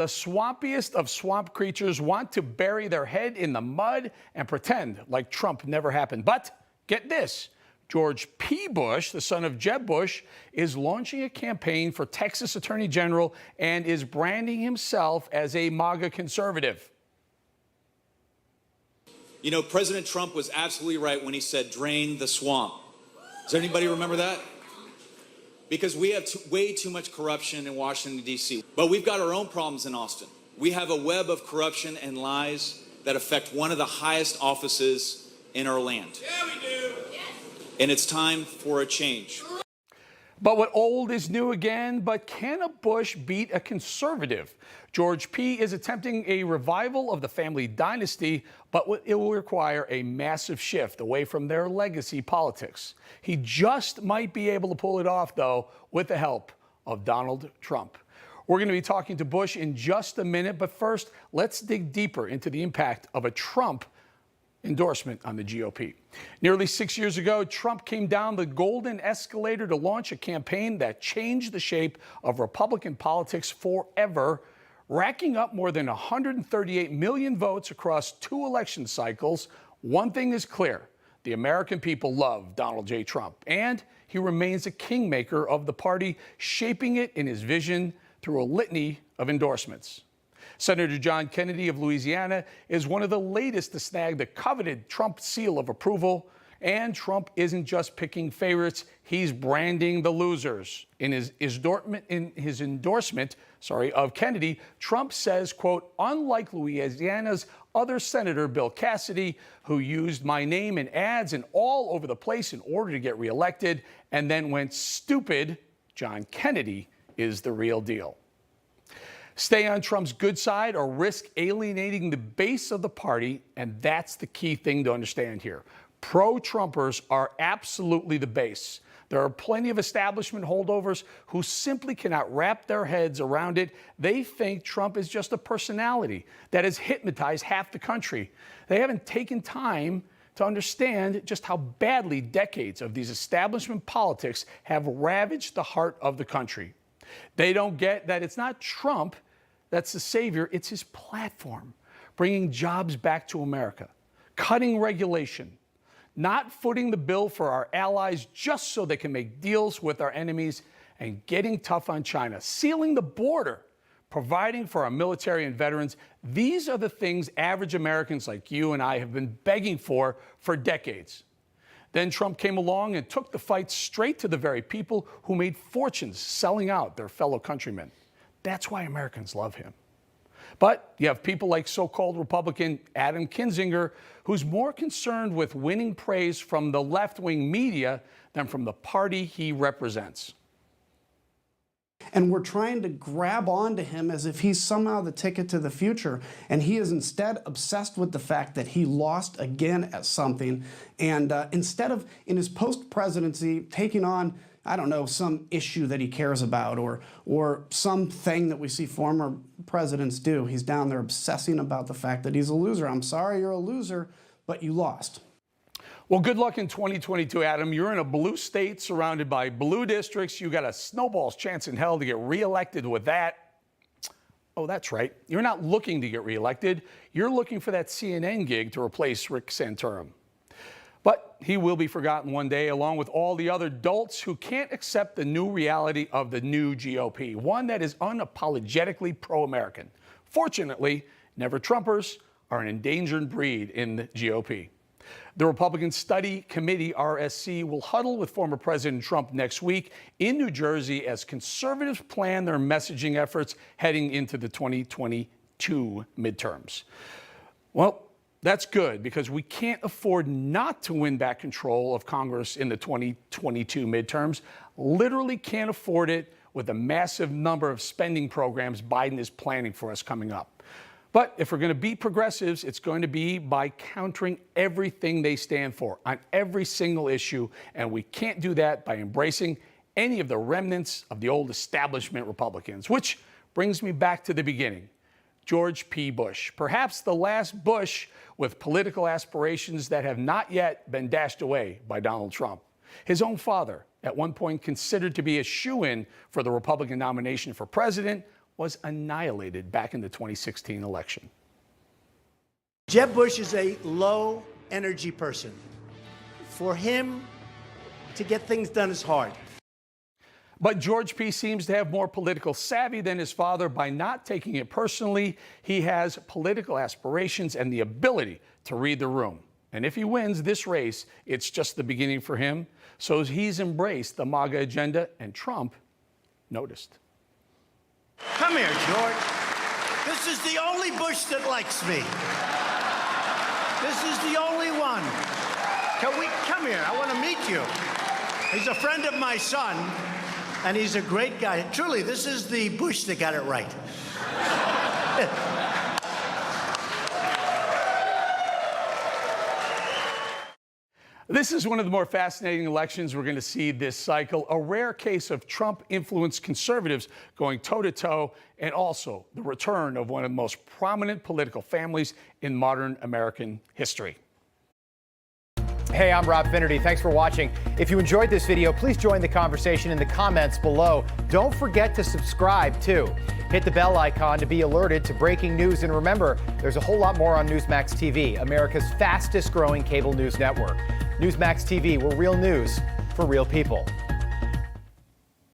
The swampiest of swamp creatures want to bury their head in the mud and pretend like Trump never happened. But get this, George P. Bush, the son of Jeb Bush, is launching a campaign for Texas Attorney General and is branding himself as a MAGA conservative. You know, President Trump was absolutely right when he said, drain the swamp. Does anybody remember that? Because we have way too much corruption in Washington, D.C. But we've got our own problems in Austin. We have a web of corruption and lies that affect one of the highest offices in our land. Yeah, we do. And it's time for a change. But what old is new again, but can a Bush beat a conservative? George P. is attempting a revival of the family dynasty, but it will require a massive shift away from their legacy politics. He just might be able to pull it off, though, with the help of Donald Trump. We're going to be talking to Bush in just a minute, but first, let's dig deeper into the impact of a Trump endorsement on the GOP. Nearly 6 years ago, Trump came down the golden escalator to launch a campaign that changed the shape of Republican politics forever, racking up more than 138 million votes across 2 election cycles. One thing is clear: the American people love Donald J. Trump, and he remains a kingmaker of the party, shaping it in his vision through a litany of endorsements. Senator John Kennedy of Louisiana is one of the latest to snag the coveted Trump seal of approval. And Trump isn't just picking favorites, he's branding the losers. In his endorsement of Kennedy, Trump says, quote, unlike Louisiana's other Senator Bill Cassidy, who used my name in ads and all over the place in order to get reelected and then went stupid, John Kennedy is the real deal. Stay on Trump's good side or risk alienating the base of the party, and that's the key thing to understand here. Pro-Trumpers are absolutely the base. There are plenty of establishment holdovers who simply cannot wrap their heads around it. They think Trump is just a personality that has hypnotized half the country. They haven't taken time to understand just how badly decades of these establishment politics have ravaged the heart of the country. They don't get that it's not Trump that's the savior, it's his platform, bringing jobs back to America, cutting regulation, not footing the bill for our allies just so they can make deals with our enemies, and getting tough on China, sealing the border, providing for our military and veterans. These are the things average Americans like you and I have been begging for decades. Then Trump came along and took the fight straight to the very people who made fortunes selling out their fellow countrymen. That's why Americans love him. But you have people like so-called Republican Adam Kinzinger, who's more concerned with winning praise from the left-wing media than from the party he represents. And we're trying to grab onto him as if he's somehow the ticket to the future. And he is instead obsessed with the fact that he lost again at something. And instead of, in his post-presidency, taking on, I don't know, some issue that he cares about or something that we see former presidents do, he's down there obsessing about the fact that he's a loser. I'm sorry you're a loser, but you lost. Well, good luck in 2022, Adam. You're in a blue state surrounded by blue districts. You got a snowball's chance in hell to get reelected with that. Oh, that's right. You're not looking to get reelected. You're looking for that CNN gig to replace Rick Santorum. But he will be forgotten one day, along with all the other dolts who can't accept the new reality of the new GOP, one that is unapologetically pro-American. Fortunately, never-Trumpers are an endangered breed in the GOP. The Republican Study Committee, RSC, will huddle with former President Trump next week in New Jersey as conservatives plan their messaging efforts heading into the 2022 midterms. Well, that's good, because we can't afford not to win back control of Congress in the 2022 midterms. Literally can't afford it with the massive number of spending programs Biden is planning for us coming up. But if we're going to beat progressives, it's going to be by countering everything they stand for on every single issue. And we can't do that by embracing any of the remnants of the old establishment Republicans, which brings me back to the beginning. George P. Bush, perhaps the last Bush with political aspirations that have not yet been dashed away by Donald Trump. His own father, at one point considered to be a shoo-in for the Republican nomination for president, was annihilated back in the 2016 election. Jeb Bush is a low-energy person. For him to get things done is hard. But George P. seems to have more political savvy than his father. By not taking it personally, he has political aspirations and the ability to read the room. And if he wins this race, it's just the beginning for him. So he's embraced the MAGA agenda, and Trump noticed. Come here, George. This is the only Bush that likes me. This is the only one. Come here, I want to meet you. He's a friend of my son, and he's a great guy. Truly, this is the Bush that got it right. This is one of the more fascinating elections we're going to see this cycle. A rare case of Trump-influenced conservatives going toe-to-toe, and also the return of one of the most prominent political families in modern American history. Hey, I'm Rob Finnerty. Thanks for watching. If you enjoyed this video, please join the conversation in the comments below. Don't forget to subscribe, too. Hit the bell icon to be alerted to breaking news. And remember, there's a whole lot more on Newsmax TV, America's fastest-growing cable news network. Newsmax TV, where real news for real people.